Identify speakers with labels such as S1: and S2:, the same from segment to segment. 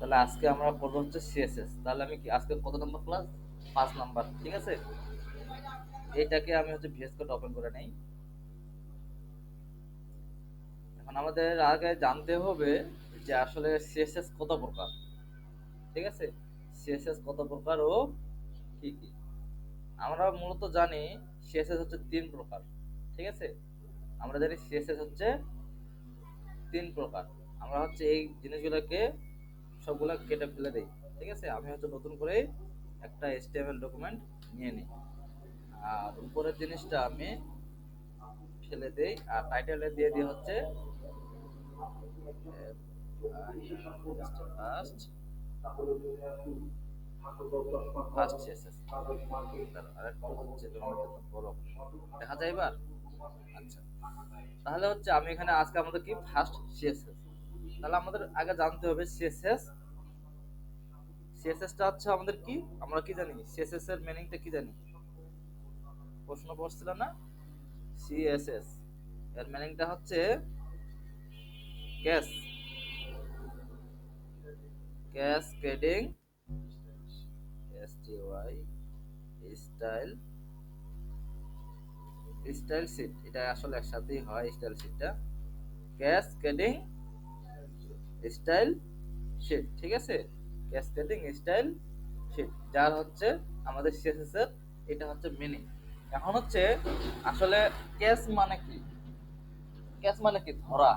S1: তাহলে আজকে আমরা করবো হচ্ছে সিএসএস। তাহলে আমি কি আজকে কত নম্বর ক্লাস? 5 নাম্বার, ঠিক আছে। এইটাকে আমি হচ্ছে ভিএস কোড ওপেন করে নেই। এখন আমাদের আগে জানতে হবে যে আসলে সিএসএস কত প্রকার, ঠিক আছে। সিএসএস কত প্রকার ও কি কি। আমরা মূলত জানি সিএসএস হচ্ছে 3 প্রকার, ঠিক আছে। আমরা জানি সিএসএস হচ্ছে 3 প্রকার। আমরা হচ্ছে এই জিনিসগুলোকে সবগুলা কেটে ফেলে দেই, ঠিক আছে। আমি হচ্ছে নতুন করে একটা এইচটিএমএল ডকুমেন্ট নিয়ে নিই, আর উপরের জিনিসটা আমি ফেলে দেই, আর টাইটেলে দিয়ে দিই হচ্ছে ফার্স্ট ফার্স্ট সিএসএস। আরেকটু হচ্ছে তোমার জন্য বড় দেখা যায় এবার। আচ্ছা, তাহলে হচ্ছে আমি এখানে আজকে আমাদের কি ফার্স্ট সিএসএস। তাহলে আমাদের আগে জানতে হবে সিএসএস। সিএসএসটা হচ্ছে আমাদের কি, আমরা কি জানি সিএসএস এর মিনিংটা কি জানি? প্রশ্ন পড়ছিল না? সিএসএস এর মিনিংটা হচ্ছে ক্যাস cascading STY style style sheet. এটা আসলে একসাথেই হয় স্টাইল শিটটা, ক্যাসকেডিং স্টাইল শিট, ঠিক আছে। ক্যাসকেডিং স্টাইল শিট, যার হচ্ছে আমাদের সিএসএস এর এটা হচ্ছে মিনিং। এখন হচ্ছে আসলে ক্যাস মানে কি? ক্যাচ মানে কি? ধরা।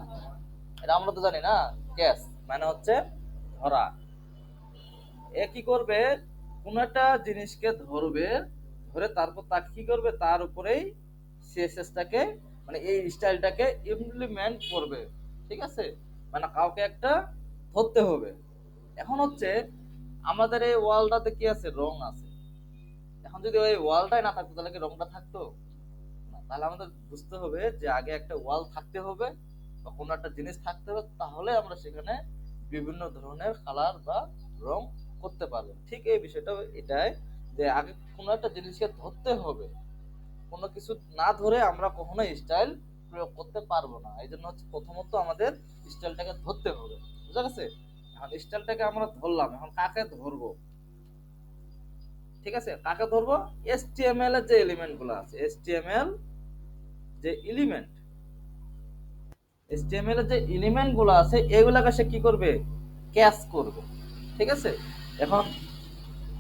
S1: এটা আমরা তো জানি না। ক্যাচ মানে হচ্ছে ধরা। এ কি করবে? কোন একটা জিনিসকে ধরবে, ধরে তারপর তাকে কি করবে, তার উপরেই সিএসএসটাকে মানে এই স্টাইলটাকে ইমপ্লিমেন্ট করবে, ঠিক আছে। মানে কাউকে একটা ধরতে হবে। এখন হচ্ছে আমাদের এই ওয়ালটাতে কি আছে? রং আছে। এখন যদি ওই ওয়ালটাই না থাকতো তাহলে কি রংটা থাকতো? না। তাহলে আমাদের বুঝতে হবে যে আগে একটা ওয়াল থাকতে হবে বা কোনো একটা জিনিস থাকতে হবে, তাহলে আমরা সেখানে বিভিন্ন ধরনের কালার বা রং করতে পারবো। ঠিক এই বিষয়টা এটাই, যে আগে কোনো একটা জিনিসকে ধরতে হবে। কোনো কিছু না ধরে আমরা কখনো স্টাইল প্রয়োগ করতে পারবো না। এই জন্য হচ্ছে প্রথমত আমাদের স্টাইলটাকে ধরতে হবে, বুঝা গেছে। এখন স্টাইলটাকে আমরা ধরলাম, এখন কাকে ধরবো? ঠিক আছে, কাকে ধরবো? এসটিএমএল এর যে এলিমেন্ট গুলো আছে, এসটিএমএল যে এলিমেন্ট, এইচটিএমএল এর যে এলিমেন্ট গুলো আছে এগুলাকে সে কি করবে? ক্যাচ করবে, ঠিক আছে। এখন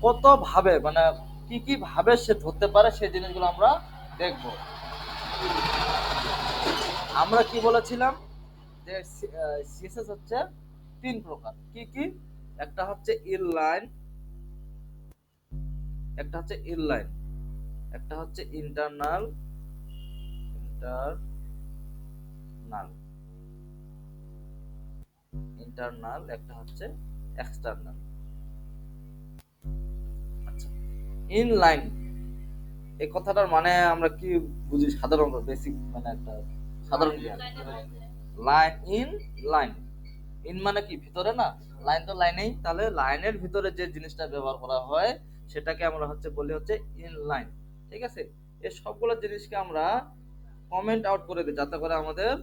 S1: কত ভাবে মানে কি কি ভাবে সে ধরতে পারে সেই জিনিসগুলো আমরা দেখব। আমরা কি বলেছিলাম যে সিএসএস হচ্ছে 3 প্রকার। কি কি? একটা হচ্ছে ইনলাইন, একটা হচ্ছে ইনলাইন, একটা হচ্ছে ইন্টারনাল, ইন্টারনাল ইন্টারনাল, একটা হচ্ছে এক্সটার্নাল। আচ্ছা, ইনলাইন এই কথাটার মানে আমরা কি বুঝি সাধারণত? বেসিক মানে একটা সাধারণ জ্ঞান। Line, in line. ইন মানে কি? ভিতরে না। লাইন তো লাইনেই, তাহলে লাইনের ভিতরে যে জিনিসটা ব্যবহার করা হয় সেটাকে আমরা হচ্ছে বলি হচ্ছে ইন লাইন, ঠিক আছে। এই সবগুলো জিনিসকে আমরা কমেন্ট আউট করে দিই যাতে করে আমাদের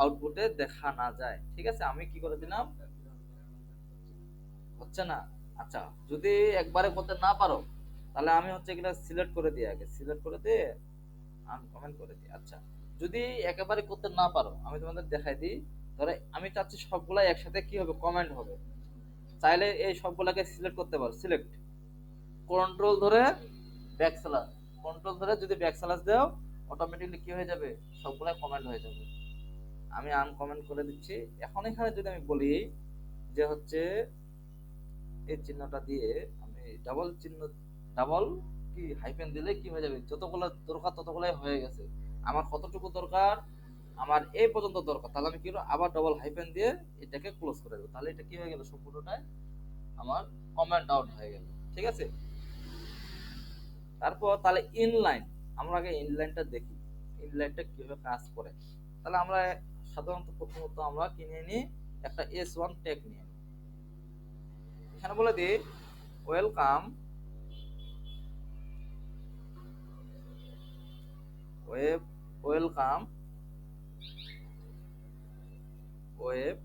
S1: আউটপুটে দেখা না যায়, ঠিক আছে। আমি কি করে দিলাম? হচ্ছে না। আচ্ছা, যদি একবারে করতে না পারো তাহলে আমি হচ্ছে এগুলা সিলেক্ট করে দিই, আগে সিলেক্ট করে দিয়ে আনকমেন্ট করে দিই। আচ্ছা, যদি একেবারে করতে না পারো আমি তোমাদের দেখাই দিই। ধরে আমি চাচ্ছি সবগুলাই একসাথে কি হবে? কমেন্ট হবে। চাইলে এই সবগুলাকে সিলেক্ট করতে পারো। সিলেক্ট, কন্ট্রোল ধরে ব্যাকস্ল্যাশ, কন্ট্রোল ধরে যদি ব্যাকস্ল্যাশ দাও অটোমেটিকলি কি হয়ে যাবে? সবগুলাই কমেন্ট হয়ে যাবে। আমি আনকমেন্ট করে দিচ্ছি। এখন এখানে যদি আমি বলি যে হচ্ছে এই চিহ্নটা দিয়ে আমি ডাবল চিহ্ন, ডাবল কি হাইফেন দিলে কি হয়ে যাবে? যতগুলো দরকার ততগুলাই হয়ে গেছে। আমার কতটুকু দরকার? আমার এই পর্যন্ত দরকার। তাহলে আমি কি করব? আবার ডবল হাইফেন দিয়ে এটাকে ক্লোজ করে দেবো। তাহলে এটা কি হয়ে গেল? সম্পূর্ণটাই আমার কমেন্ট আউট হয়ে গেল, ঠিক আছে। তারপর তাহলে ইনলাইন, আমরা আগে ইনলাইনটা দেখি ইনলাইনটা কিভাবে কাজ করে। তাহলে আমরা সাধারণত প্রথমত আমরা কিনে নিই একটা S1 ট্যাগ নিয়ে নিই। এখানে বলে দিই welcome, web, welcome web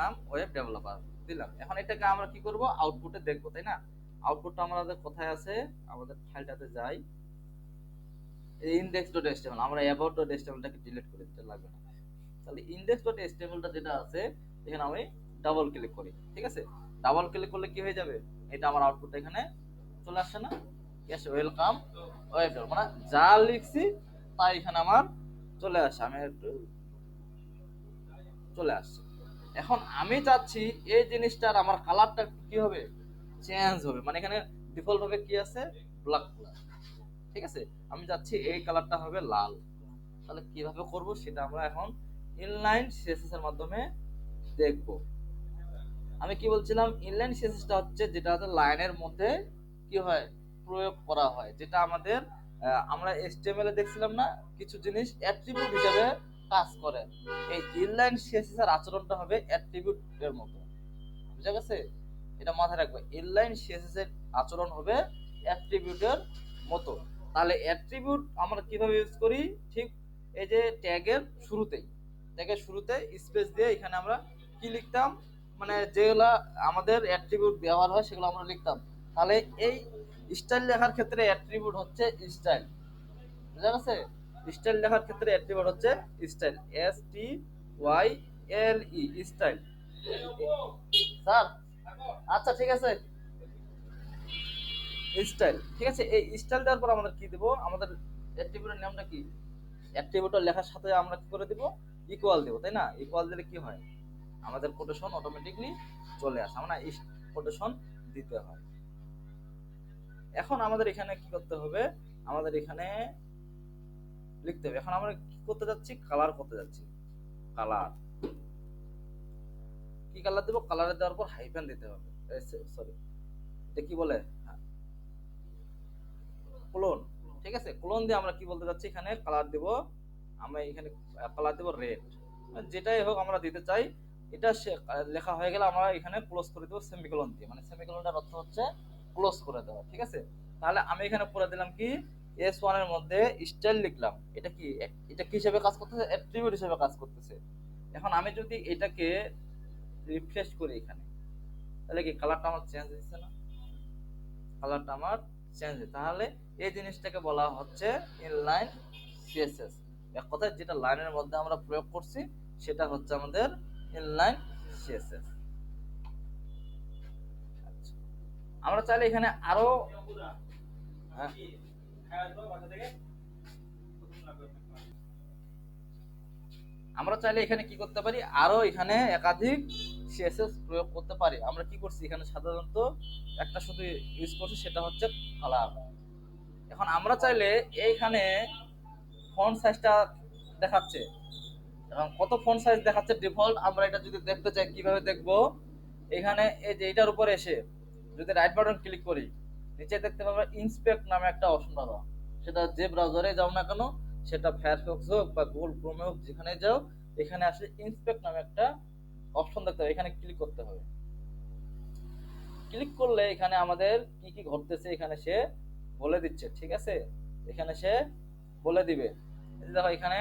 S1: welcome web developer দিলাম। এখন এটাকে আমরা কি করব, আউটপুটে দেখবো, তাই না? আউটপুটটা আমাদের কোথায় আছে, আমাদের ফাইলটাতে যাই, index.html, আমরা about.htmlটাকে ডিলিট করে দিতে লাগবে না। তাহলে index.htmlটা যেটা আছে এখানে আমি ডাবল ক্লিক করি, ঠিক আছে? ডাবল ক্লিক করলে কি হয়ে যাবে, এটা আমার আউটপুটটা এখানে চলে আসছে না? ইয়েস, ওয়েলকাম ওয়েব, মানে যা লিখছি তাই এখানে আমার চলে আসে। আমি একটু চলে আসছে। এখন আমি চাচ্ছি এই জিনিসটার আমার কালারটা কি হবে, চেঞ্জ হবে, মানে এখানে ডিফল্ট ভাবে কি আছে, ব্ল্যাক কালার, ঠিক আছে? আমি চাচ্ছি এই কালারটা হবে লাল। তাহলে কিভাবে করব সেটা আমরা এখন ইনলাইন সিএসএস এর মাধ্যমে দেখব। আমি কি বলছিলাম, ইনলাইন সিএসএসটা হচ্ছে যেটা লাইনের মধ্যে কি হয়, প্রয়োগ করা হয়, যেটা আমাদের আমরা এইচটিএমএল এ দেখছিলাম না, কিছু জিনিস অ্যাট্রিবিউট হিসেবে কাজ করে। এই ইনলাইন সিএসএস এর আচরণটা হবে অ্যাট্রিবিউট এর মতো, বুঝা গেছে? এটা মাথায় রাখবে, ইনলাইন সিএসএস এর আচরণ হবে অ্যাট্রিবিউটের মতো। তাহলে অ্যাট্রিবিউট আমরা কিভাবে ইউজ করি, ঠিক এই যে ট্যাগের শুরুতে স্পেস দিয়ে এখানে আমরা কি লিখতাম, মানে যেগুলা আমাদের অ্যাট্রিবিউট ব্যবহার হয় সেগুলো আমরা লিখতাম। তাহলে এই স্টাইল লেখার ক্ষেত্রে অ্যাট্রিবিউট হচ্ছে স্টাইল, বুঝা গেছে? স্টাইল লেখার ক্ষেত্রে অ্যাট্রিবিউট হচ্ছে স্টাইল, STYLE, স্টাইল। স্যার আচ্ছা ঠিক আছে, স্টাইল, ঠিক আছে। এই স্টাইল দেওয়ার পর আমাদের কি দেব, আমাদের অ্যাট্রিবিউটের নামটা কি, অ্যাট্রিবিউটের লেখার সাথে আমরা কি করে দেব, ইকুয়াল দেব, তাই না? ইকুয়াল দিলে কি হয়, আমাদের কোটেশন অটোমেটিকলি চলে আসে, আমরা কোটেশন দিতে হয়। এখন আমাদের এখানে কি করতে হবে, আমাদের এখানে লিখতে হবে। এখন আমরা কি করতে যাচ্ছি, কালার করতে যাচ্ছি। কালার কি কালার দেব, কালারে দেওয়ার পর হাইফেন দিতে হবে, সরি এটা কি বলে, ক্লোন, ঠিক আছে? ক্লোন দিয়ে আমরা কি বলতে যাচ্ছি, এখানে কালার দেব, আমরা এখানে কালার দেব রেড, যেটাই হোক আমরা দিতে চাই। এটা লেখা হয়ে গেলে আমরা এখানে ক্লোজ করে দেবো সেমিকোলন দিয়ে, মানে সেমিকোলনটার অর্থ হচ্ছে ক্লোজ করে দেওয়া, ঠিক আছে? তাহলে আমি এখানে পড়ে দিলাম কি, S1 এর মধ্যে স্টাইল লিখলাম, এটা কি, এটা কি হিসেবে কাজ করতেছে, অ্যাট্রিবিউট হিসেবে কাজ করতেছে। এখন আমি যদি এটাকে রিফ্রেশ করি এখানে, তাহলে কি কালারটা আমার চেঞ্জ হচ্ছে না, কালারটা আমার চেঞ্জ হয়। তাহলে এই জিনিসটাকে বলা হচ্ছে ইনলাইন সিএসএস। এক কথায় যেটা লাইনের মধ্যে আমরা প্রয়োগ করছি সেটা হচ্ছে আমাদের ইনলাইন সিএসএস। আচ্ছা, আমরা চাইলে এখানে আরো হ্যাঁ, আমরা চাইলে এখানে কি করতে পারি, আরো এখানে একাধিক সিএসএস প্রয়োগ করতে পারি। আমরা কি করছি এখানে সাধারণত একটা শুধু ইউজ করছি, সেটা হচ্ছে কালার। এখন আমরা চাইলে এইখানে ফন্ট সাইজটা দেখাচ্ছে, এবং কত ফন্ট সাইজ দেখাচ্ছে ডিফল্ট, আমরা এটা যদি দেখতে চাই কিভাবে দেখবো, এখানে এই যে এটার উপরে এসে যদি রাইট বাটন ক্লিক করি, নিচে দেখতে পাবে ইন্সপেক্ট নামে একটা অপশন পাবো। সেটা যে ব্রাউজারে যাও না কেন, সেটা ফায়ারফক্স হোক বা গুগল ক্রোমে হোক, যেখানে যাও এখানে আসলে ইন্সপেক্ট নামে একটা অপশন দেখতে হবে, এখানে ক্লিক করতে হবে। ক্লিক করলে এখানে আমাদের কি কি ঘটতেছে এখানে সে বলে দিচ্ছে, ঠিক আছে? এখানে সে বলে দিবে, দেখো এখানে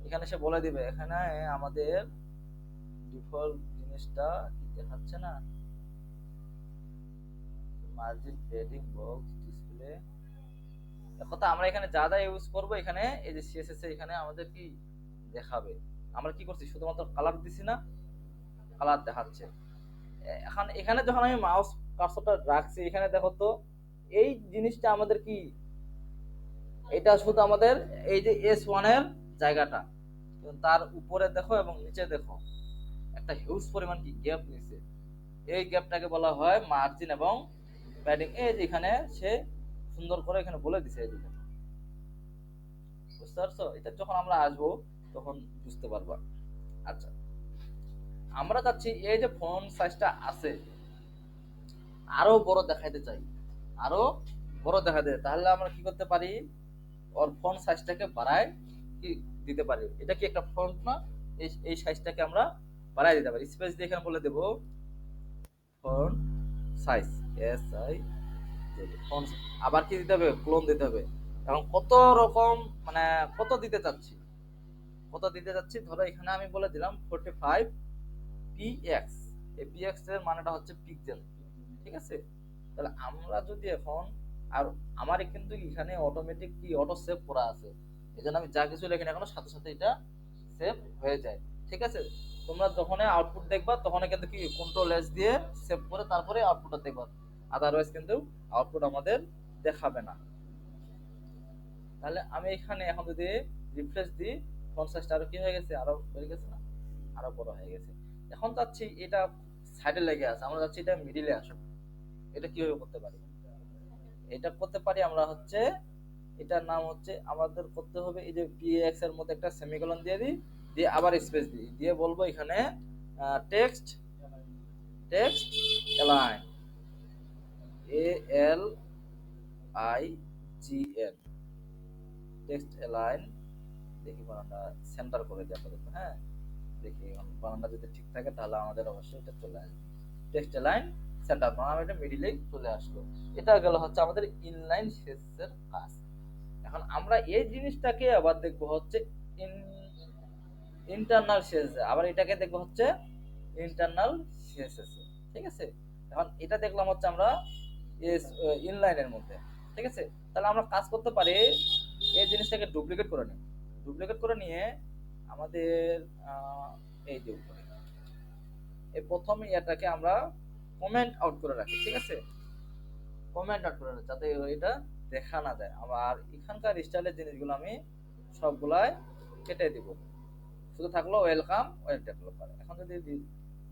S1: এখানে সে বলে দিবে, এখানে আমাদের ডিফল্ট জিনিসটা কি দেখাচ্ছে না, মার্জিন, পেডিং, বক্স, ডিসপ্লে, কথা আমরা এখানে যা যা ইউজ করব এখানে এই যে সিএসএস এ এখানে আমাদের কি দেখাবে। আমরা কি করছি, শুধুমাত্র কালার দিছি না, কালার দেখাচ্ছে। এখন এখানে যখন আমি মাউস কার্সরটা রাখছি, এখানে দেখো তো এই জিনিসটা আমাদের কি, এটা শুধু আমাদের এই যে S1 এর জায়গাটা, তার উপরে দেখো এবং নিচে দেখো একটা হিউজ পরিমাণ কি গ্যাপ নিছে। এই গ্যাপটাকে বলা হয় মার্জিন এবং প্যাডিং। এই যে এখানে সে সুন্দর করে এখানে বলে দিছে, এই দিকে বুঝতে পারছো? এটা যখন আমরা আসবো তখন বুঝতে পারবা। আচ্ছা, আমরা চাচ্ছি এই যে ফন্ট সাইজটা আছে আরো বড় দেখাইতে চাই, আরো বড় দেখাতে, তাহলে আমরা কি করতে পারি, ওর ফন্ট সাইজটাকে বাড়ায় কি দিতে পারি। এটা কি একটা ফন্ট না, এই সাইজটাকে আমরা বাড়ায় দিতে পারি। স্পেস দিয়ে এখানে বলে দেব ফন্ট সাইজ, SI, ফন্ট, আবার কি দিতে হবে, ক্লোন দিতে হবে। এবং কত রকম, মানে কত দিতে চাচ্ছি, কত দিতে চাচ্ছি, ধরো এখানে আমি বলে দিলাম 45, পিএক্স, এই পিএক্স এর মানেটা হচ্ছে পিক্সেল, ঠিক আছে। তাহলে আমরা যদি এখন, আর আমার কিন্তু এখানে অটোমেটিক কি অটো সেভ করা আছে, এই জন্য আমি যা কিছু লেখি না কেন সাথে সাথে এটা সেভ হয়ে যায়, ঠিক আছে। তোমরা যখন আউটপুট দেখবা তখন কিন্তু কি কন্ট্রোল এস দিয়ে সেভ করে তারপরে আউটপুটটা দেখবা, আদারওয়াইজ কিন্তু আউটপুট আমাদের দেখাবে না। তাহলে আমি এখানে এখন যদি রিফ্রেশ দিই, ফন্ট সাইজটা আরো কি হয়ে গেছে, আরো বেড়ে গেছে না, আরো বড় হয়ে গেছে। এখন চাচ্ছি এটা সাইডে লেগে আছে, আমরা চাচ্ছি এটা মিডিলে আসুক। এটা কিভাবে করতে পারি? এটা করতে পারি আমরা হচ্ছে, এটার নাম হচ্ছে আমাদের করতে হবে এই যে পিএক্স এর মধ্যে একটা সেমিকোলন দিয়ে দিই, দিয়ে আবার স্পেস দিই, দিয়ে বলবো এখানে text text align, A L I G N, text align. দেখি বানানটা সেন্টার করে দিই আপাতত, হ্যাঁ। দেখি বানানটা যদি ঠিক থাকে তাহলে আমাদের অবশ্যই এটা চলে আসবে। টেক্সট অ্যালাইন সেন্টার, মানে এটা মিডিলেই চলে আসলো। এটা গেল হচ্ছে আমাদের ইনলাইন শেষের কাজ। এখন আমরা এই জিনিসটাকে আবার দেখবো হচ্ছে ইন্টারনাল সিএসএস, আবার এটাকে দেখবো হচ্ছে ইন্টারনাল সিএসএস, ঠিক আছে। এখন এটা দেখলাম হচ্ছে আমরা ইনলাইনের মধ্যে, ঠিক আছে। তাহলে আমরা কাজ করতে পারি, এই জিনিসটাকে ডুপ্লিকেট করে নিই, ডুপ্লিকেট করে নিয়ে আমাদের এই যে উপরে এই প্রথম এটাকে আমরা কমেন্ট আউট করে রাখি, ঠিক আছে। কমেন্ট আউট করে রাখি যাতে এটা দেখা না যায়। আবার এখানকার স্টাইলের জিনিসগুলো আমি সবগুলাই কেটে দিব, শুধু থাকলো ওয়েলকাম ওয়েব ডেভেলপার। এখন যদি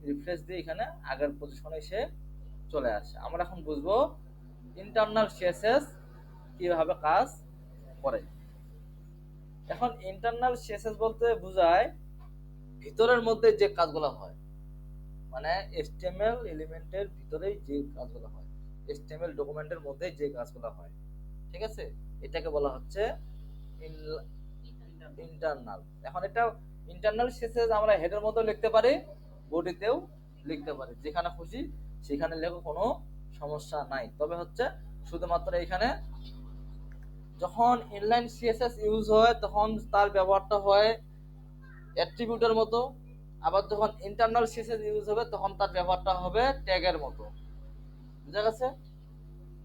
S1: রিফ্রেশ দিই এখানে আগের পজিশনে এসে চলে আসে। আমরা এখন বুঝবো ইন্টারনাল সিএসএস কিভাবে কাজ করে। এখন ইন্টারনাল সিএসএস বলতে বোঝায় ভিতরের মধ্যে যে কাজগুলো হয়, মানে HTML এলিমেন্টের ভিতরেই যে কাজগুলো হয়, HTML ডকুমেন্টের মধ্যে যে কাজগুলো হয়, ঠিক আছে। এটাকে বলা হচ্ছে ইন্টারনাল। এখন এটা ইন্টারনাল সিএসএস আমরা হেডের মধ্যে লিখতে পারি, বডিতেও লিখতে পারি, যেখানে খুশি সেখানে লেখো, কোনো সমস্যা নাই। তবে হচ্ছে শুধুমাত্র এখানে যখন ইনলাইন সিএসএস ইউজ হয় তখন তার ব্যবহারটা হয় অ্যাট্রিবিউটের মতো, আবার যখন ইন্টারনাল সিএসএস ইউজ হবে তখন তার ব্যবহারটা হবে ট্যাগের মতো, বুঝা গেছে।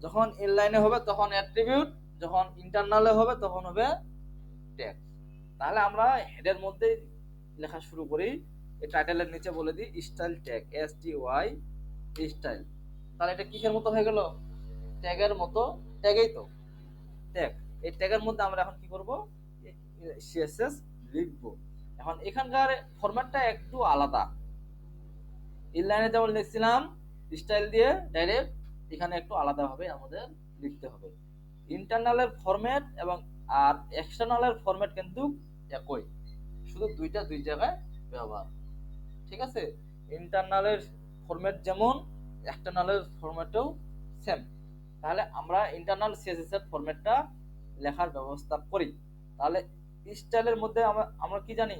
S1: যখন ইনলাইনে হবে তখন অ্যাট্রিবিউট, যখন ইন্টারনালে হবে তখন হবে ট্যাগ। তাহলে আমরা হেডের মধ্যে লেখা শুরু করি, এই টাইটেলের নিচে বলে দিই স্টাইল ট্যাগ, STY স্টাইল। তাহলে এটা কিসের মতো হয়ে গেল? ট্যাগের মতো, ট্যাগই তো ট্যাগ। এই ট্যাগের মধ্যে আমরা এখন কি করব, সিএসএস লিখব। এখন এখানকার ফরম্যাটটা একটু আলাদা, ইনলাইনে যেমন লিখছিলাম স্টাইল দিয়ে ডাইরেক্ট, এখানে একটু আলাদাভাবে আমাদের লিখতে হবে। ইন্টারনালের ফরম্যাট এবং আর এক্সটার্নালের ফরম্যাট কিন্তু একই, শুধু দুইটা দুই জায়গায় ব্যবহার, ঠিক আছে। ইন্টারনালের ফরম্যাট যেমন এক্সটার্নালের ফরম্যাটও সেম। তাহলে আমরা ইন্টারনাল সিএসএস এর ফরম্যাটটা লেখার ব্যবস্থা করি। তাহলে স্টাইলের মধ্যে আমরা কি জানি,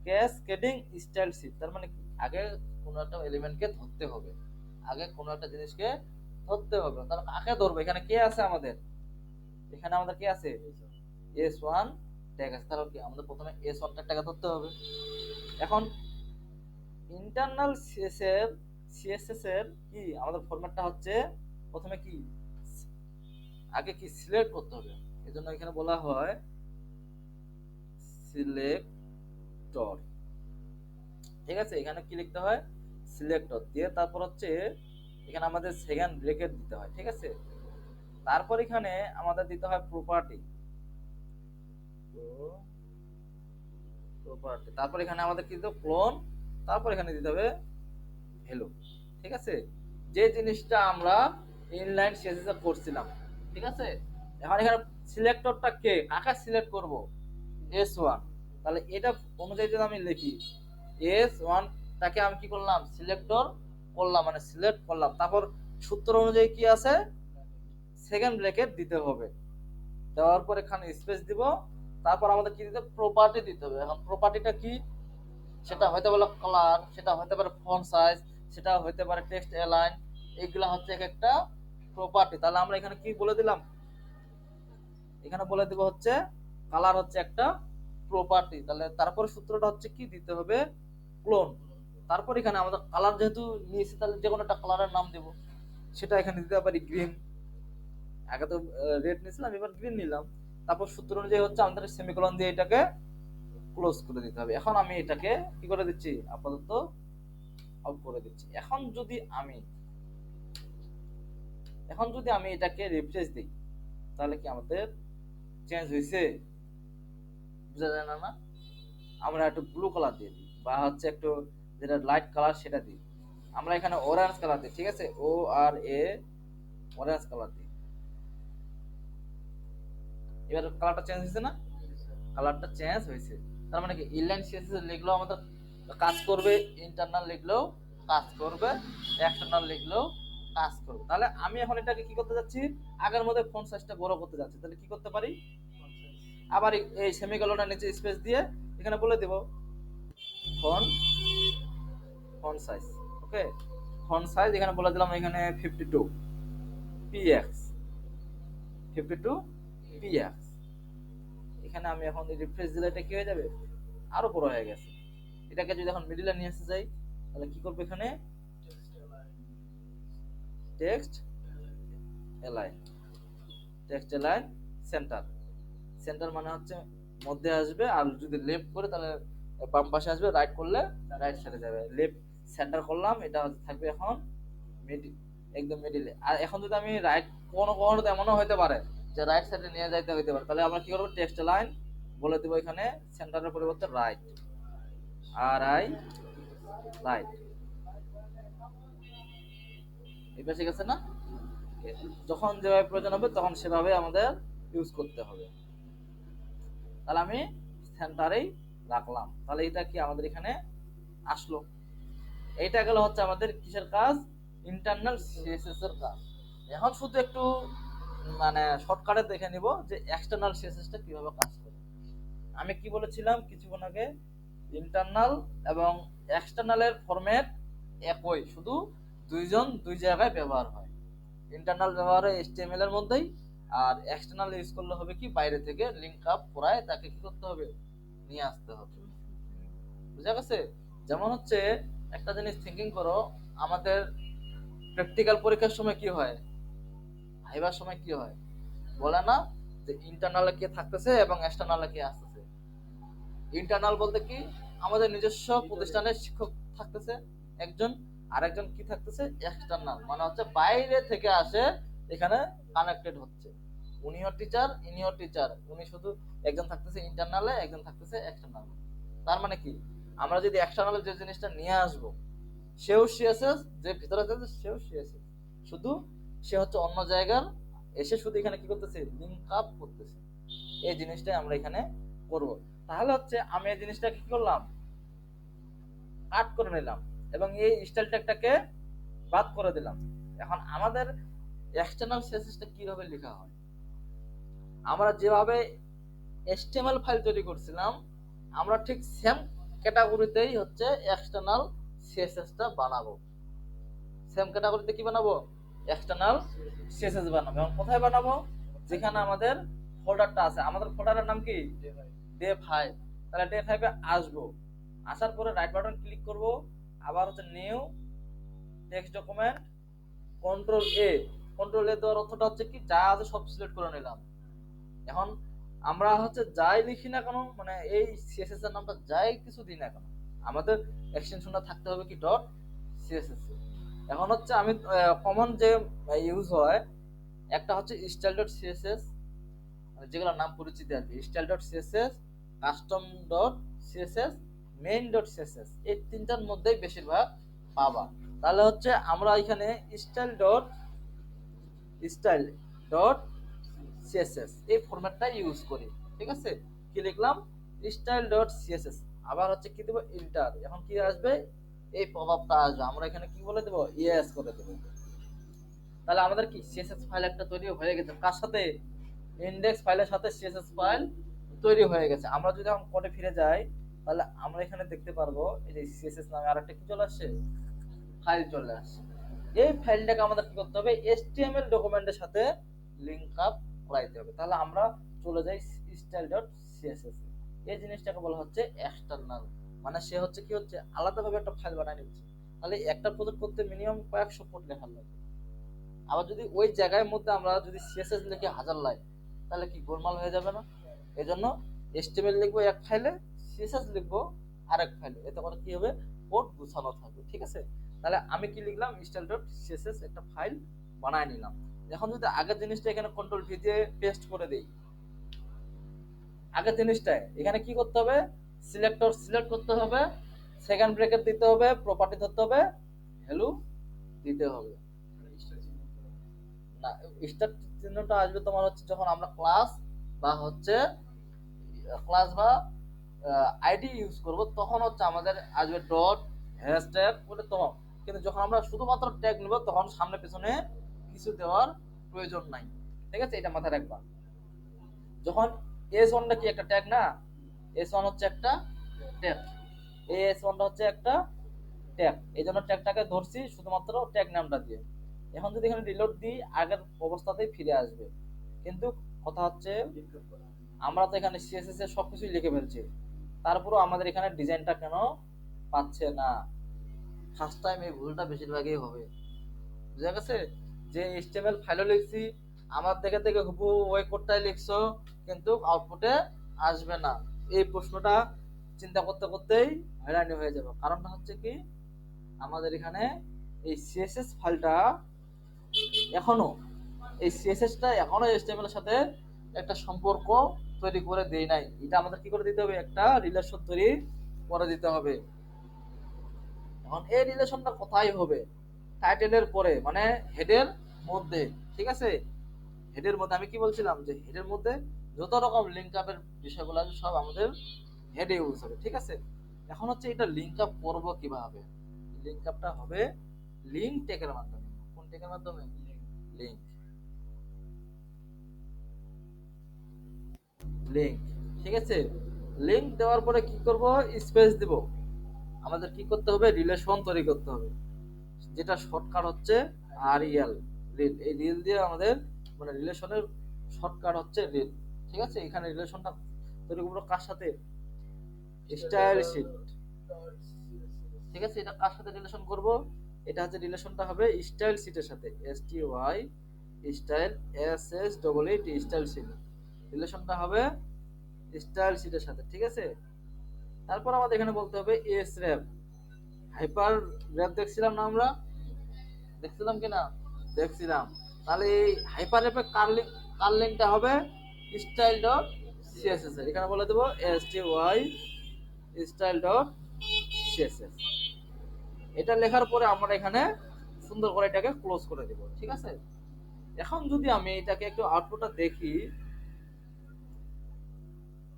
S1: ক্যাসকেডিং স্টাইল শিট, তার মানে কি আগে কোনো একটা এলিমেন্টকে ধরতে হবে, আগে কোনো একটা জিনিসকে ধরতে হবে। তাহলে কাকে ধরবো? এখানে কে আছে আমাদের, এখানে আমাদের কি আছে S1 ট্যাগ আছে, তাহলে কি আমাদের প্রথমে S1 ট্যাগটা ধরতে হবে। এখন ইন্টারনাল সিএসএস এর কি আমাদের ফরম্যাটটা হচ্ছে প্রথমে কি আগে কি সিলেক্ট করতে হবে, এজন্য এখানে বলা হয় সিলেক্টর, ঠিক আছে। এখানে কি লিখতে হয়, সিলেক্টর দিয়ে তারপর হচ্ছে এখানে আমাদের সেকেন্ড ব্রেকেট দিতে হয়, ঠিক আছে। তারপর এখানে আমাদের দিতে হয় প্রপার্টি, তারপর এখানে আমাদের কি দিতে ক্লোন, তারপর এখানে দিতে হবে ভ্যালু, ঠিক আছে। যে জিনিসটা আমরা ইনলাইন সিএসএস করছিলাম, ঠিক আছে। এখন এখানে সিলেক্টরটা কে, কাকে সিলেক্ট করব, S1। তাহলে এটা অনুযায়ী যদি আমি লিখি S1 তাকে আমি কি করলাম, সিলেক্টর করলাম, মানে সিলেক্ট করলাম। তারপর সূত্র অনুযায়ী কি আছে, সেকেন্ড ব্র্যাকেট দিতে হবে, দেওয়ার পর এখানে স্পেস দিব। তারপর আমাদের কি দিতে, প্রপার্টি দিতে হবে। এখন প্রপার্টিটা কি, সেটা হতে পারে কালার, সেটা হতে পারে ফন্ট সাইজ, সেটা হতে পারে টেক্সট অ্যালাইন, এইগুলা হচ্ছে এক একটা প্রপার্টি। তাহলে আমরা এখানে কি বলে দিলাম, এখানে বলে দিব হচ্ছে কালার হচ্ছে একটা প্রপার্টি। তাহলে তারপরে সূত্রটা হচ্ছে কি দিতে হবে, ক্লোন, তারপর এখানে আমাদের কালার যেহেতু নিয়েছি, তাহলে যে কোনো একটা কালারের নাম দেব। সেটা এখানে দিতে পারি গ্রিন। আগে তো রেড নিয়েছিলাম, এবার গ্রিন নিলাম। তারপর সূত্র অনুযায়ী হচ্ছে আমাদের সেমিকোলন দিয়ে এটাকে ক্লোজ করে দিতে হবে। এখন আমি এটাকে কি করে দিচ্ছি, আপাতত আউট করে দিচ্ছি। এখন যদি আমি এটাকে রিফ্রেশ দিই, তাহলে কি আমাদের চেঞ্জ হয়েছে? বুঝা যায় না? না, আমরা একটু ব্লু কালার দিয়ে দিই, বা হচ্ছে একটু যেটা লাইট কালার সেটা দিই। আমরা এখানে অরেঞ্জ কালার দিই, ঠিক আছে, ও আর এ, অরেঞ্জ কালার দিই। এবার কালারটা চেঞ্জ হয়েছে না? কালারটা চেঞ্জ হয়েছে। তার মানে কি ইনলাইন সিএসএস লিখলেও আমাদের কাজ করবে, ইন্টারনাল লিখলেও কাজ করবে, এক্সটার্নাল লিখলেও কাজ করবে। তাহলে আমি এখন এটাকে কি করতে যাচ্ছি, আগের মধ্যে ফন্ট সাইজটা বড় করতে যাচ্ছি। তাহলে কি করতে পারি, আবার এই সেমিকোলনের নিচে স্পেস দিয়ে এখানে বলে দেব ফন্ট ফন্ট সাইজ। ওকে, ফন্ট সাইজ এখানে বলে দিলাম এখানে 52 px, 52 px। এখানে আমি এখন রিফ্রেশ দিলে এটা কি হয়ে যাবে, আরো বড় হয়ে গেছে। এটাকে যদি এখন মিডিলে নিয়ে আসতে যাই, তাহলে কি করবো, এখানে text align, text align centre. Centre মানে হচ্ছে মধ্যে আসবে, আর যদি লেফট করে তাহলে বাম পাশে আসবে, রাইট করলে রাইট সাইডে যাবে। লেফট সেন্টার করলাম, এটা থাকবে এখন মিডিল, একদম মিডিলে। আর এখন যদি আমি রাইট, কোনো কোনো তো এমনও হতে পারে যে রাইট সাইডে নিয়ে যাইতে হইতে পারে, তাহলে আমরা কি করবো, টেক্সট লাইন বলে দেবো এখানে সেন্টারের পরিবর্তে রাইট, আর আই রাইট। এটা ঠিক আছে না? যখন যেভাবে প্রয়োজন হবে তখন সেভাবে আমাদের ইউজ করতে হবে। তাহলে আমি সেন্টারেই রাখলাম, তাহলে এটা কি আমাদের এখানে আসলো। এইটা গেল হচ্ছে আমাদের কিসের কাজ, ইন্টারনাল সিএসএস এর কাজ। এখন শুধু একটু মানে শর্টকাটে দেখে নিব যে এক্সটার্নাল সিএসএস টা কিভাবে কাজ করে। আমি কি বলেছিলাম কিছুক্ষণ আগে, ইন্টারনাল এবং এক্সটার্নালের ফরম্যাট একই, শুধু দুইজন দুই জায়গায় ব্যবহার হয়। ইন্টারনাল ব্যবহার হয় HTML এর মধ্যেই, আর এক্সটার্নাল ইউজ করলে হবে কি, বাইরে থেকে লিংক আপ করায় তাকে কি করতে হবে, নিয়ে আসতে হবে। বুঝা গেছে? যেমন হচ্ছে একটা জিনিস থিঙ্কিং করো, আমাদের প্র্যাকটিক্যাল পরীক্ষার সময় কি হয়, ভাইবার সময় কি হয়, বলে না যে ইন্টারনালে কে থাকতেছে এবং এক্সটার্নালে কে আসতেছে। ইন্টারনাল বলতে কি, আমাদের নিজস্ব প্রতিষ্ঠানের শিক্ষক থাকতেছে একজন, আরেকজন কি থাকতেছে, এক্সটার্নাল মানে হচ্ছে বাইরে থেকে আসে, এখানে কানেক্টেড হচ্ছে। উনিও টিচার, ইনিও টিচার, উনি শুধু একজন থাকতেছে ইন্টারনালে, একজন থাকতেছে এক্সটার্নালে। তার মানে কি, আমরা যদি এক্সটার্নালে যে জিনিসটা নিয়ে আসবো, সেও সিএসএস, যে ভিতরে আছে সেও সিএসএস, শুধু সে হচ্ছে অন্য জায়গার এসে শুধু এখানে কি করতেছে, লিংক আপ করতেছে। এই জিনিসটাই আমরা এখানে করব। তাহলে হচ্ছে আমি এই জিনিসটা কি করলাম, কাট করে নিলাম এবং এই স্টাইল ট্যাগটাকে বাদ করে দিলাম। এখন আমাদের এক্সটার্নাল সিএসএসটা কিভাবে লেখা হয়, আমরা যেভাবে HTML ফাইল তৈরি করছিলাম, আমরা ঠিক সেম ক্যাটাগরিতেই হচ্ছে এক্সটার্নাল সিএসএসটা বানাবো। সেম ক্যাটাগরিতে কি বানাবো, এক্সটার্নাল সিএসএস বানাবো। এবং কোথায় বানাবো, যেখানে আমাদের ফোল্ডারটা আছে। আমাদের ফোল্ডারের নাম কি, ডে 5। তাহলে ডে 5 এ আসবো, আসার পরে রাইট বাটন ক্লিক করব, আবার হচ্ছে নিউ টেক্সট ডকুমেন্ট, কন্ট্রোল এ। কন্ট্রোল এ দেওয়ার অর্থটা হচ্ছে কি, যা আছে সব সিলেক্ট করে নিলাম। এখন আমরা হচ্ছে যাই লিখি না কেন, মানে এই সিএসএস এর নামটা যাই কিছু দিই না কেন, আমাদের এক্সটেনশনটা থাকতে হবে কি, ডট সিএসএস। এখন হচ্ছে আমি কমন যে ইউজ হয়, একটা হচ্ছে স্টাইল ডট সিএসএস, যেগুলোর নাম পরিচিত আর কি, style dot CSS, custom dot CSS, main dot CSS, এই তিনটার মধ্যেই বেশিরভাগ পাবা। তাহলে হচ্ছে আমরা এখানে স্টাইল ডট সিএসএস এই ফরম্যাটটা ইউজ করি। ঠিক আছে, কি লিখলাম, স্টাইল ডট সিএসএস, আবার হচ্ছে কি দেবো, এন্টার। এখন কি আসবে, এই পপআপটা আসবে, আমরা এখানে কি বলে দেবো, ইয়েস করে দেবো। তাহলে আমাদের কি সিএসএস ফাইল একটা তৈরি হয়ে গেছে, কার সাথে, ইনডেক্স ফাইলের সাথে সিএসএস ফাইল তৈরি হয়ে গেছে। আমরা যদি এখন কোডে ফিরে যাই, তাহলে আমরা এখানে দেখতে পারবো এই যে সিএসএস নামে আরেকটা কি চলে আসছে, ফাইল চলে আসছে। এই ফাইলটাকে আমাদের কি করতে হবে, HTML ডকুমেন্টের সাথে লিংক আপ করাইতে হবে। তাহলে আমরা চলে যাই স্টাইল ডট সিএসএস, এই জিনিসটাকে বলা হচ্ছে এক্সটার্নাল, মানে সে হচ্ছে কি হচ্ছে আলাদাভাবে একটা ফাইল বানায় নিচ্ছে। তাহলে একটা প্রজেক্ট করতে মিনিমাম কয়েকশো কোড লেখা লাগে। আবার যদি ওই জায়গার মধ্যে আমরা যদি সিএসএস লিখে হাজার লাইন, তাহলে কি গোলমাল হয়ে যাবে না? এই জন্য এসটিএমএল লিখবো এক ফাইলে, সিএসএস লিখবো আরেক ফাইলে, এতে করে কি হবে, কোড গুছানো থাকবে। ঠিক আছে, তাহলে আমি কি লিখলাম, স্টাইল ডট সিএসএস একটা ফাইল বানায় নিলাম। এখন যদি আগের জিনিসটা এখানে কন্ট্রোল ভি দিয়ে পেস্ট করে দেই, আগের জিনিসটাই এখানে কি করতে হবে, সিলেক্টর সিলেক্ট করতে হবে, সেকেন্ড ব্রেকেট দিতে হবে, প্রপার্টি ধরতে হবে, ভ্যালু দিতে হবে। না, স্টার চিহ্নটা আসবে তোমার হচ্ছে যখন আমরা ক্লাস বা হচ্ছে ক্লাস বা আইডি ইউজ করব, তখন হচ্ছে আমাদের আসবে ডট হ্যাশট্যাগ বলে তখন। কিন্তু যখন আমরা শুধুমাত্র ট্যাগ নিব তখন সামনে পেছনে কিছু দেওয়ার প্রয়োজন নাই। ঠিক আছে, এটা মাথায় রাখবা। যখন এস ওয়ানটা কি একটা ট্যাগ না, এস ওয়ান হচ্ছে একটা ট্যাগ, এস ওয়ানটা হচ্ছে একটা ট্যাগ, এই জন্য ট্যাগটাকে ধরছি শুধুমাত্র ট্যাগ নামটা দিয়ে। এখন যদি এখানে রিলোড দিই আগের অবস্থাতেই ফিরে আসবে, কিন্তু কথা হচ্ছে আমরা তো এখানে সিএসএস এর সবকিছুই লিখে ফেলছি, তারপরেও আমাদের এখানে ডিজাইনটা কেন পাচ্ছে না? ফার্স্ট টাইম এই ভুলটা বেশিরভাগই হবে। বুঝা গেছে, যে এইচটিএমএল ফাইলও লিখছি, আমার দেখে দেখে হুবহু ওই কোডটাই লিখছো, কিন্তু আউটপুটে আসবে না। এই প্রশ্নটা চিন্তা করতে করতেই হয়রানি হয়ে যাবে। কারণটা হচ্ছে কি, আমাদের এখানে এই সিএসএস ফাইলটা এখনো, এই সিএসএসটা এখনো এইচটিএমএল এর সাথে একটা সম্পর্ক তৈরি করে দেই নাই। এটা আমাদের কি করে দিতে হবে, একটা রিলেশন তৈরি করে দিতে হবে। এখন এই রিলেশনটা কোথায় হবে, টাইটেলের পরে মানে হেডের মধ্যে। ঠিক আছে, হেডের মধ্যে আমি কি বলছিলাম, যে হেডের মধ্যে যত রকম লিঙ্ক আপের বিষয়গুলো আছে সব আমাদের হেডে ইউজ হবে। ঠিক আছে, এখন হচ্ছে এটা লিঙ্ক আপ করবো কিভাবে, লিঙ্ক আপটা হবে লিঙ্ক টেকের মাধ্যমে। কোন টেকের মাধ্যমে, লিঙ্ক, লিঙ্ক। ঠিক আছে, লিঙ্ক দেওয়ার পরে কি করব, স্পেস দিব। আমাদের কি করতে হবে, রিলেশন তৈরি করতে হবে, যেটা শর্টকাট হচ্ছে আরইএল, রিল। এই রিল দিয়ে আমাদের মানে রিলেশনের শর্টকাট হচ্ছে রিল। ঠিক আছে, এখানে রিলেশনটা তৈরি করবো কার সাথে, স্টাইল শিট। ঠিক আছে, এটা কার সাথে রিলেশন করব, এটা হচ্ছে রিলেশনটা হবে স্টাইল শিটের সাথে, S T Y style S S double E T, style sheet. রিলেশনটা হবে স্টাইল শিটের সাথে। ঠিক আছে, তারপর আমাদের এখানে বলতে হবে এস র্যাপ, হাইপার র্যাপ দেখছিলাম না আমরা, দেখছিলাম কিনা, দেখছিলাম। তাহলে এই হাইপার র্যাপে কার লিঙ্কটা হবে, স্টাইল ডট সিএসএস এর, এখানে বলে দেবো S T Y style dot CSS. এটা লেখার পরে আমরা এখানে সুন্দর করে এটাকে ক্লোজ করে দেব। ঠিক আছে, এখন যদি আমি এটাকে একটু আউটপুটটা দেখি,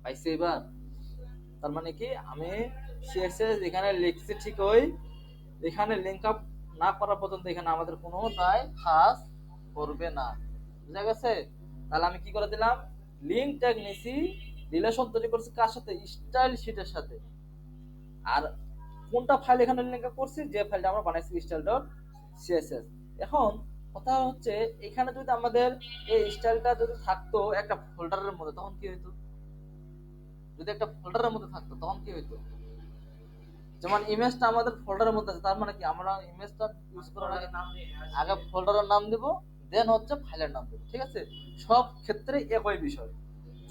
S1: পাইছি এবার? তার মানে কি, আমি সিএসএস এখানে লিখছি ঠিকই, এখানে লিঙ্ক আপ না করা পর্যন্ত এখানে আমাদের কোনো তাই কাজ করবে না। বুঝা গেছে? তাহলে আমি কি করে দিলাম, লিঙ্ক ট্যাগ নিছি, রিলেশন তৈরি করছি কার সাথে, স্টাইল শিটের সাথে। আর কোনটা ফাইল এখানে লিঙ্ক আপ করছি, যে ফাইলটা আমরা বানাইছি স্টাইল ডট সিএসএস। এখন কথা হচ্ছে, এখানে যদি আমাদের এই স্টাইলটা যদি থাকতো একটা ফোল্ডারের মধ্যে, তখন কি হইতো, যদি একটা ফোল্ডারের মধ্যে থাকতো তখন কি হইতো, যেমন ইমেজটা আমাদের ফোল্ডারের মধ্যে আছে, তার মানে কি আমরা ইমেজটা ইউজ করার আগে আগে ফোল্ডারের নাম দেব, দেন হচ্ছে ফাইলের নাম দেব। ঠিক আছে, সব ক্ষেত্রে একই বিষয়।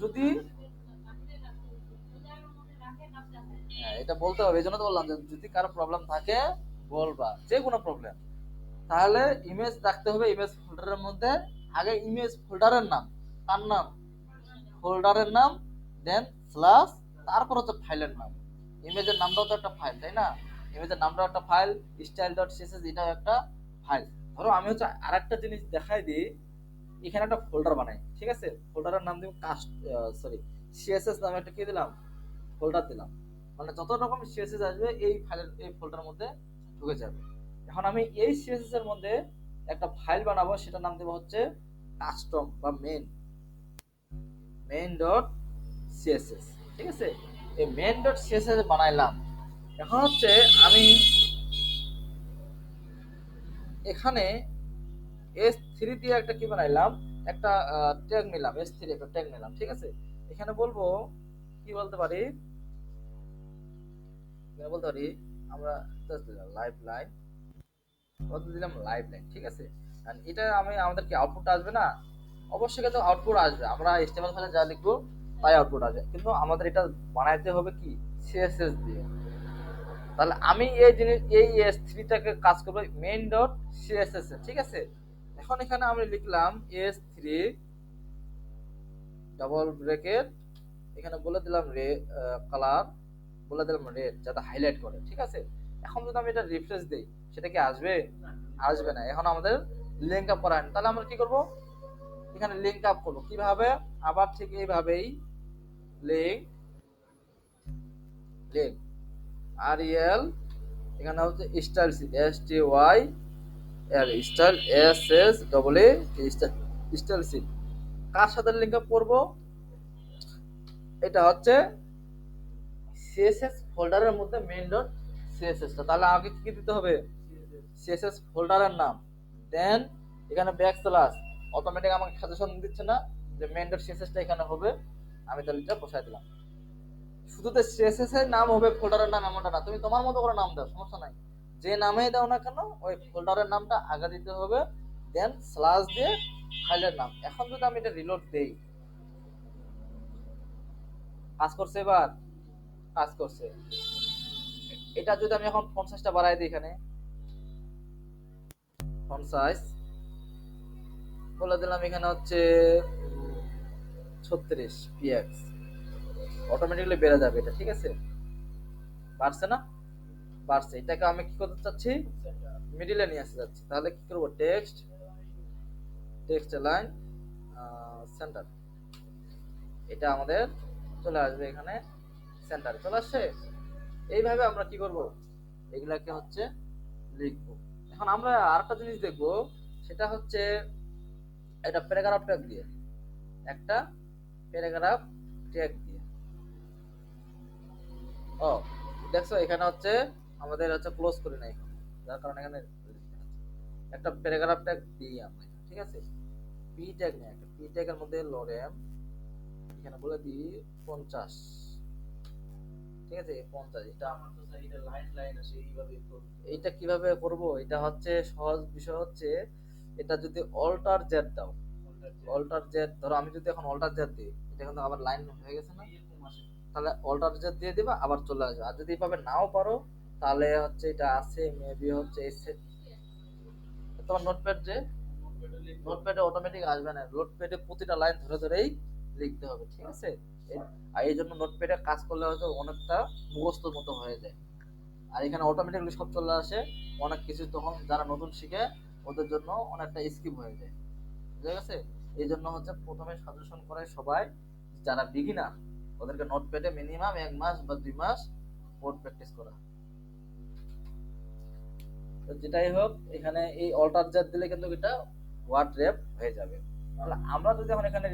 S1: যদি হ্যাঁ, এটা বলতে হবে, এই জন্য তো বললাম যে যদি কারো প্রবলেম থাকে বলবা, যে কোনো প্রবলেম, তাহলে ইমেজ রাখতে হবে ইমেজ ফোল্ডারের মধ্যে। আগে ইমেজ ফোল্ডারের নাম, তার নাম, ফোল্ডারের নাম, দেন স্ল্যাশ, তারপর হচ্ছে ফাইলের নাম। ইমেজের নামটাও তো একটা ফাইল, তাই না? ইমেজের নামটাও একটা ফাইল, স্টাইল ডট সিএসএস এটাও একটা ফাইল। ধরো আমি হচ্ছে আরেকটা জিনিস দেখাই দিই, এখানে একটা ফোল্ডার বানাই। ঠিক আছে, ফোল্ডারের নাম দিব কাস্ট, সরি, সিএসএস নামে একটা কি দিলাম, ফোল্ডার দিলাম। মানে যত রকম সিএসএস আসবে এই ফাইলের এই ফোল্ডারের মধ্যে ঢুকে যাবে। এখন আমি এই সিএসএস এর মধ্যে একটা ফাইল বানাবো, সেটার নাম দেবো হচ্ছে কাস্টম বা মেন, মেইন ডট সিএসএস। ঠিক আছে, এই মেইন ডট সিএসএস বানাইলাম। এখন হচ্ছে আমি এখানে এস থ্রি দিয়ে একটা কি বানাইলাম, একটা ট্যাগ নিলাম, এস থ্রি একটা ট্যাগ নিলাম। ঠিক আছে, এখানে বলবো কি বলতে পারি, বলতে পারি আমরা লাইভ লাইন, কত দিলাম লাইভ লাইন, ঠিক আছে। আর এটা আমি আমাদের কি আউটপুট আসবে না? অবশ্যই কিন্তু আউটপুট আসবে, আমরা HTML ফাইলে যা লিখবো তাই আউটপুট আসবে, কিন্তু আমাদের এটা বানাইতে হবে কি সিএসএস দিয়ে। তাহলে আমি এই জিনিস এই এস3টাকে কাজ করবো মেইন ডট সিএসএস এ, ঠিক আছে। এখন এখানে আমি লিখলাম এস3 ডাবল ব্রেকেট, এখানে বলে দিলাম কালার, বলে দিলাম রেড, যাতে হাইলাইট করে, ঠিক আছে। এখন যদি আমি এটা রিফ্রেশ দিই, সেটা কি আসবে? আসবে না। এখন আমাদের লিঙ্ক আপ করা হয়নি, তাহলে আমরা কি করব? এখানে লিঙ্ক আপ করবো কিভাবে? আবার ঠিক এইভাবেই লিঙ্ক লিঙ্ক আর এল, এখানে হচ্ছে স্টাইল সিট, STY এর স্টাইল SSEE স্টাইল সিট। কার সাথে লিঙ্ক আপ করবো? এটা হচ্ছে সিএসএস ফোল্ডারের মধ্যে মেইন ডট সিএসএস টা। তাহলে আগে কি দিতে হবে? সিএসএস ফোল্ডারের নাম, দেন এখানে ব্যাকস্ল্যাশ, অটোমেটিক আমাকে সাজেশন দিচ্ছে না যে মেইন ডট সিএসএস টা এখানে হবে, আমি তাহলে এটা বসাই দিলাম। শুধু তো সিএসএস এর নাম হবে, ফোল্ডারের নাম এমনটা না, তুমি তোমার মতো করে নাম দাও, সমস্যা নাই। যে নামেই দাও না কেন ওই ফোল্ডারের নামটা আগে দিতে হবে, দেন স্ল্যাশ দিয়ে ফাইলের নাম। এখন যদি আমি এটা রিলোড দেই, কাজ করছে? এবার কাজ করছে। এটা যদি আমি এখন ফন্ট সাইজটা বাড়াই দিই, এখানে ফন্ট সাইজ বলে দিলাম, এখানে হচ্ছে 36 px, অটোমেটিক্যালি বেড়ে যাবে এটা, ঠিক আছে। বাড়ছে না? বাড়ছে। এটাকে আমি কি করতে চাচ্ছি? মিডিলে নিয়ে আসতে যাচ্ছি। তাহলে কি করব? টেক্সট লাইন সেন্টার, এটা আমাদের চলে আসবে এখানে, সেন্টারে চলে আসছে। এইভাবে আমরা কি করব? এগুলাকে হচ্ছে লিখবো। এখন আমরা আরেকটা জিনিস দেখবো, সেটা হচ্ছে একটা প্যারাগ্রাফ ট্যাগ দিয়ে, একটা প্যারাগ্রাফ ট্যাগ দিয়ে। ও দেখছো, এখানে হচ্ছে আমাদের হচ্ছে ক্লোজ করে নাই, যার কারণে এখানে একটা প্যারাগ্রাফ ট্যাগ দিই আমরা, ঠিক আছে। পি ট্যাগ নেই, একটা পি ট্যাগের মধ্যে লরেম, এখানে বলে দিই 50, ঠিক আছে। 50, এটা আমার তো স্যার এটা লাইন লাইন আছে, এইভাবে এইটা কিভাবে করব? এটা হচ্ছে সহজ বিষয় হচ্ছে, এটা যদি অল্টার জেড দাও, অল্টার জেড ধরো, আমি যদি এখন অল্টার জেড দিই, এটা কিন্তু আবার লাইন হয়ে গেছে না? তাহলে অল্টার জেড দিয়ে দিবা, আবার চলে আসবে। আর যদি এভাবে নাও পারো, তাহলে হচ্ছে এটা আছে মেবি হচ্ছে তোমার নোটপ্যাড, যে নোটপ্যাডে অটোমেটিক আসবে না, নোটপ্যাডে প্রতিটা লাইন ধরে ধরেই লিখতে হবে, ঠিক আছে। আর এই জন্য নোটপ্যাডে কাজ করলে হয়তো অনেকটা মুখস্থর মতো হয়ে যায়, আর এখানে অটোমেটিকলি সব চলে আসে। অনেক কিছু তখন যারা নতুন শিখে ওদের জন্য অনেকটা স্কিপ হয়ে যায়, বুঝা গেছে। এই জন্য হচ্ছে প্রথমে সাজেশন করে সবাই যারা বিগিনার, ওদেরকে নোটপ্যাডে মিনিমাম 1 মাস বা 2 মাস কোড প্র্যাকটিস করা। তো যেটাই হোক, এখানে এই অল্টার জার দিলে কিন্তু এটা ওয়ার্ড র্যাপ হয়ে যাবে। তাহলে আমরা যদি এখন এখানে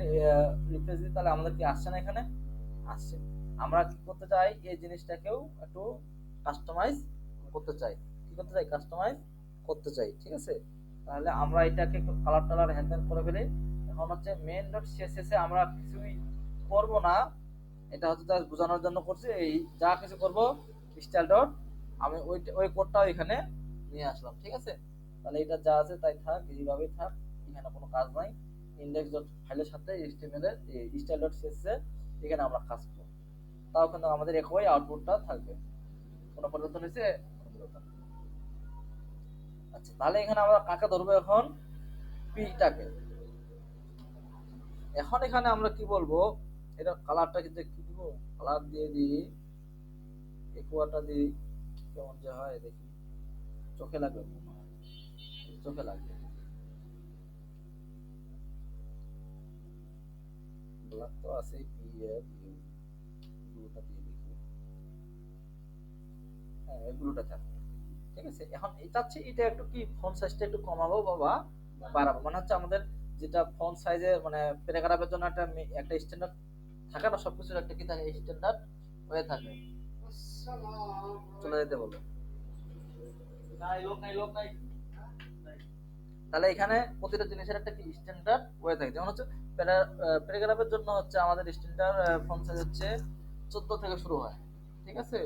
S1: রিফ্রেশ দিই, তাহলে আমাদের কি আসছে না? এখানে আসছে। আমরা কি করতে চাই? এই জিনিসটাকেও একটু কাস্টমাইজ করতে চাই। কি করতে চাই? কাস্টমাইজ করতে চাই, ঠিক আছে। তাহলে আমরা এটাকে একটু কালার টালার হ্যান্ডেল করে ফেলি। এখন হচ্ছে মেইন ডট সিএসএস এ আমরা কিছুই করব না, এটা হচ্ছে জাস্ট বোঝানোর জন্য করছি। এই যা কিছু করব স্টাইল ডট, আমি ওই কোডটাও এখানে নিয়ে আসলাম, ঠিক আছে। তাহলে এটা যা আছে তাই থাক, এইভাবেই থাক, এখানে কোনো কাজ নাই। ইন্ডেক্স ডট ফাইলের সাথে এইচটিএমএল এর স্টাইল ডট সিএসএস এর এখানে আমরা কাজ করব, তাও কিন্তু আমাদের একই আউটপুটটা থাকবে। কোনো পরিবর্তন হয়েছে? আচ্ছা, তাহলে এখানে আমরা কাকে ধরবো? এখন পিটাকে। এখন এখানে আমরা কি বলবো? এটা কালারটা কিন্তু কি দিব? কালার দিয়ে দিই, একুয়াটা দিই, কেমন যে হয় দেখি, চোখে লাগবে মনে হয়, চোখে লাগবে। ব্ল্যাক তো আছে, পি এর ব্লুটা দিয়ে দেখি, হ্যাঁ ব্লুটা থাকবে, ঠিক আছে। এখন এটা হচ্ছে, এটা একটু কি ফন্ট সাইজটা একটু কমাবো বাবা, বাড়াবো, মানে হচ্ছে আমাদের যেটা ফন্ট সাইজে মানে প্যারাগ্রাফের জন্য একটা একটা স্ট্যান্ডার্ড থাকে না, সবকিছুর একটা কি থাকে, স্ট্যান্ডার্ড হয়ে থাকে। চলে যেতে বলো, নাই লোক নাই, লোক নাই। তাহলে এখানে প্রতিটা জিনিসের একটা কি স্ট্যান্ডার্ড হয়ে থাকে। যেমন হচ্ছে প্যারাগ্রাফের জন্য হচ্ছে আমাদের স্ট্যান্ডার্ড ফন্ট সাইজ হচ্ছে 14 থেকে শুরু হয়, ঠিক আছে।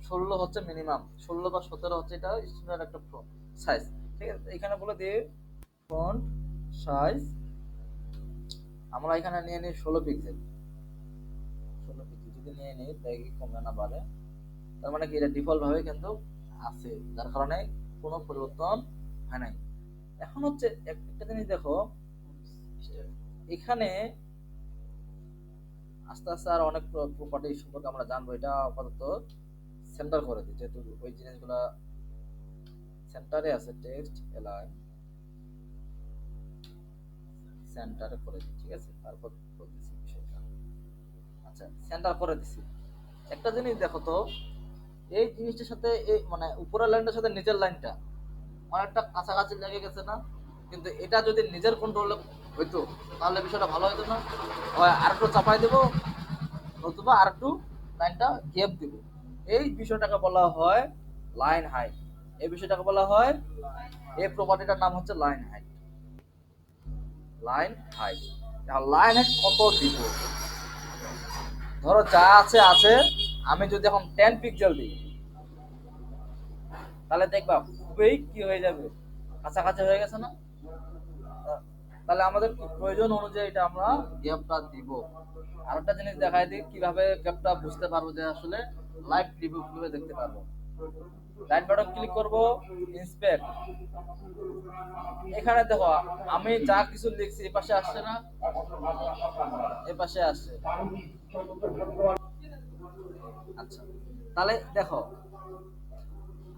S1: 16 হচ্ছে মিনিমাম, 16 বা 17 হচ্ছে এটা স্টুডেন্টের একটা সাইজ। ঠিক আছে, এখানে বলে দিয়ে ফন্ট সাইজ আমরা এখানে নিয়ে নিই 16 পিক্সেল। 16 পিক্সেল যদি নিয়ে নিই দেখি কমে না বাড়ে, তার মানে কি এটা ডিফল্ট ভাবে কিন্তু আছে, যার কারণে কোনো পরিবর্তন হয় নাই। এখন হচ্ছে একটা জিনিস দেখো, এখানে আস্তে আস্তে আর অনেক প্রপার্টি সম্পর্কে আমরা জানবো। এটা আপাতত সেন্টার করে দিই, যেহেতু ওই জিনিসগুলা সেন্টারে আছে। টেক্সট এলাইন সেন্টারে করে দিই, ঠিক আছে, তারপর বলতেছি বিষয়টা। আচ্ছা, সেন্টার করে দিছি। একটা জিনিস দেখো তো, এই জিনিসটার সাথে এই মানে উপরের লাইনটার সাথে নিচের লাইনটা অনেকটা কাছাকাছি লেগে গেছে না? কিন্তু এটা যদি নিজের কন্ট্রোলে হইতো তাহলে বিষয়টা ভালো হতো না? হয় আর একটু চাপাই দেবো, নতুবা আর একটু লাইনটা গ্যাপ দিব। এই বিষয়টাকে বলা হয় লাইন হাইট। এই বিষয়টাকে বলা হয়, এই প্রপার্টিটার নাম হচ্ছে line height. Line height, line height কত দিব? ধরো যা আছে আছে, আমি যদি এখন 10 পিক্সেল দিই তাহলে দেখবা খুবই কি হয়ে যাবে, কাছাকাছি হয়ে গেছে না? তাহলে আমাদের প্রয়োজন অনুযায়ী এটা আমরা গ্যাপটা দিব। আরেকটা জিনিস দেখাই দিই কিভাবে গ্যাপটা বুঝতে পারবো, যে আসলে লাইভ রিভিউ কিভাবে দেখতে পারবো। লাইট বাটন ক্লিক করব, ইন্সপেক্ট। এখানে দেখো আমি যা কিছু লিখছি এই পাশে আসছে না? এই পাশে আসছে। আচ্ছা, তাহলে দেখো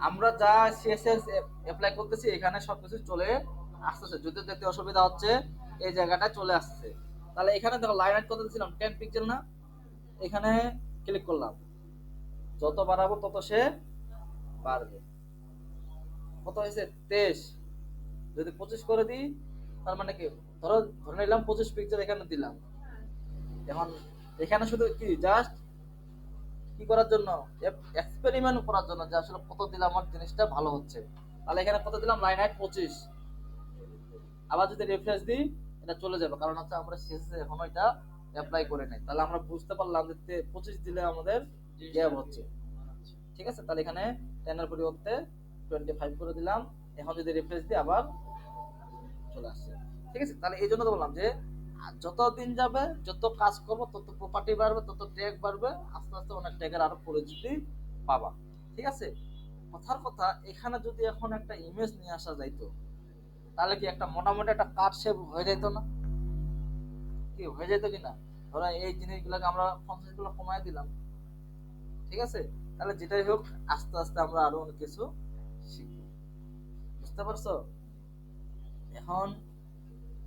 S1: আমরা যা সিএসএস অ্যাপ্লাই করতেছি এখানে সবকিছু চলে আসতেছে। যদি দেখতে অসুবিধা হচ্ছে এই জায়গাটায় চলে আসছে। তাহলে এখানে দেখো লাইন হাইট কত দিয়েছিলাম, 10 পিক্সেল না? এখানে ক্লিক করলাম, যত বাড়াবো তত সে বাড়বে। কত হয়েছে? 23। যদি 25 করে দিই তার মানে কি, ধরো ধরে নিলাম 25 পিক্সেল এখানে দিলাম। এখন এখানে শুধু কি জাস্ট কি করার জন্য, এক্সপেরিমেন্ট করার জন্য যে আসলে কত দিলে আমার জিনিসটা ভালো হচ্ছে। তাহলে এখানে কত দিলাম, লাইন হাইট 25। আবার যদি রিফ্রেশ দিই এটা চলে যাবে, কারণ হচ্ছে আমরা শেষে এখনো এটা অ্যাপ্লাই করে নাই। তাহলে আমরা বুঝতে পারলাম যে 25 দিলে আমাদের গ্যাপ হচ্ছে। ঠিক আছে, তাহলে এখানে 10 এর পরিবর্তে 25 করে দিলাম। এখন যদি রিফ্রেশ দিই আবার চলে আসছে। ঠিক আছে, তাহলে এই জন্য তো বললাম যে যত দিন যাবে যত কাজ করব তত প্রপার্টি বাড়বে, তত ট্যাগ বাড়বে, আস্তে আস্তে অনেক ট্যাগের আরো পরিচিতি পাবা। ঠিক আছে, কথার কথা, এখানে যদি এখন একটা ইমেজ নিয়ে আসা যাইতো তাহলে কি একটা মোটামুটি একটা কাট শেপ হয়ে যেত না? কি হয়ে যেত কিনা? ধরো এই জিনিসগুলোকে আমরা ফন্ট গুলো কমায় দিলাম। ঠিক আছে, তাহলে যেটাই হোক আস্তে আস্তে আমরা আরো অনেক কিছু শিখবো। বুঝতে পারছো? এখন